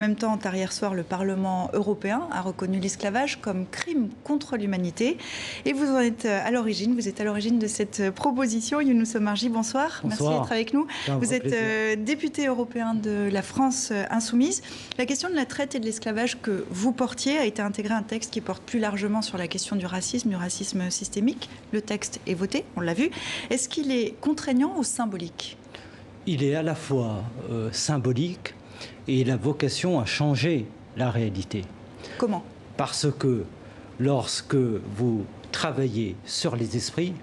En même temps, hier soir, le Parlement européen a reconnu l'esclavage comme crime contre l'humanité. Et vous en êtes à l'origine, de cette proposition. Younous Omarjee, bonsoir. Merci d'être avec nous. Vous êtes député européen de la France insoumise. La question de la traite et de l'esclavage que vous portiez a été intégrée à un texte qui porte plus largement sur la question du racisme systémique. Le texte est voté, on l'a vu. Est-ce qu'il est contraignant ou symbolique ? Il est à la fois symbolique et il a vocation à changer la réalité. Comment ? Parce que lorsque vous travaillez sur les esprits,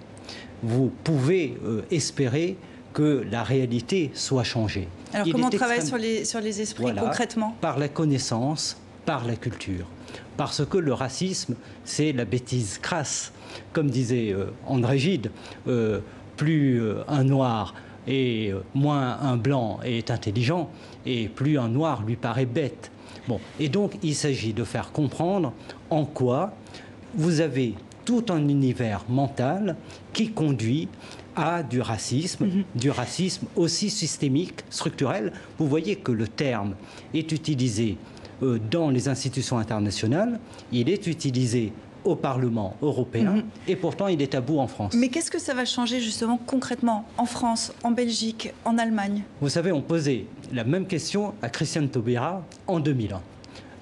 vous pouvez espérer que la réalité soit changée. Alors comment on travaille sur les esprits concrètement ? Par la connaissance, par la culture. Parce que le racisme, c'est la bêtise crasse. Comme disait André Gide, plus un noir et moins un blanc est intelligent, et plus un noir lui paraît bête. Bon. Et donc, il s'agit de faire comprendre en quoi vous avez tout un univers mental qui conduit à du racisme aussi systémique, structurel. Vous voyez que le terme est utilisé dans les institutions internationales, il est utilisé au Parlement européen, et pourtant il est tabou en France. Mais qu'est-ce que ça va changer justement concrètement en France, en Belgique, en Allemagne ? Vous savez, on posait la même question à Christiane Taubira en 2001.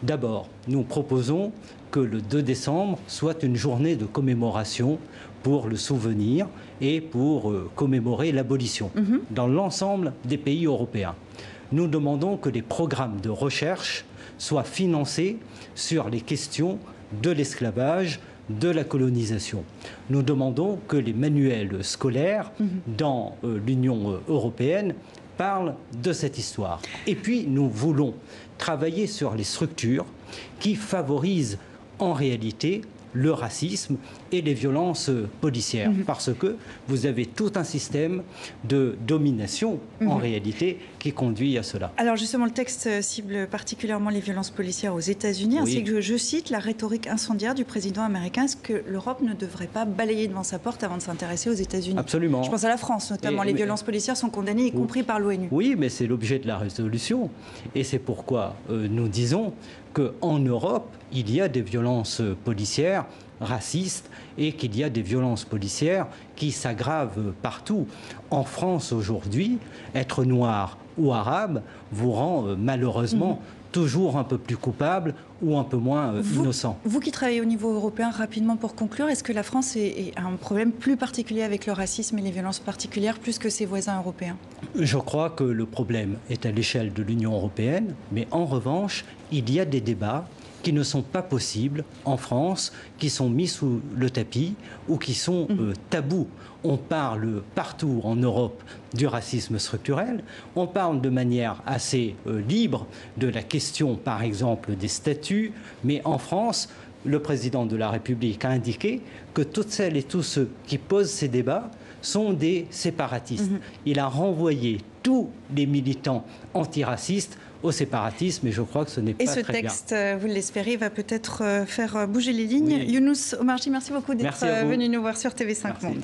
D'abord, nous proposons que le 2 décembre soit une journée de commémoration pour le souvenir et pour commémorer l'abolition dans l'ensemble des pays européens. Nous demandons que les programmes de recherche soient financés sur les questions de l'esclavage, de la colonisation. Nous demandons que les manuels scolaires dans l'Union européenne parlent de cette histoire. Et puis, nous voulons travailler sur les structures qui favorisent en réalité le racisme et les violences policières. Parce que vous avez tout un système de domination, en réalité, qui conduit à cela. Alors justement, le texte cible particulièrement les violences policières aux États-Unis, ainsi que, je cite, la rhétorique incendiaire du président américain. Est-ce que l'Europe ne devrait pas balayer devant sa porte avant de s'intéresser aux États-Unis ? Absolument. Je pense à la France, notamment. Les violences policières sont condamnées, y compris par l'ONU. Oui, mais c'est l'objet de la résolution. Et c'est pourquoi nous disons qu'en Europe, il y a des violences policières racistes et qu'il y a des violences policières qui s'aggravent partout. En France, aujourd'hui, être noir ou arabe vous rend malheureusement toujours un peu plus coupable ou un peu moins innocent. Vous qui travaillez au niveau européen, rapidement pour conclure, est-ce que la France a un problème plus particulier avec le racisme et les violences particulières plus que ses voisins européens ? Je crois que le problème est à l'échelle de l'Union européenne, mais en revanche, il y a des débats qui ne sont pas possibles en France, qui sont mis sous le tapis ou qui sont tabous. On parle partout en Europe du racisme structurel, on parle de manière assez libre de la question, par exemple, des statuts, mais en France, le président de la République a indiqué que toutes celles et tous ceux qui posent ces débats sont des séparatistes. Il a renvoyé tous les militants antiracistes au séparatisme, et je crois que ce n'est pas très bien. Et ce texte, vous l'espérez, va peut-être faire bouger les lignes. Younous Omarjee, merci beaucoup d'être venu nous voir sur TV5 Monde.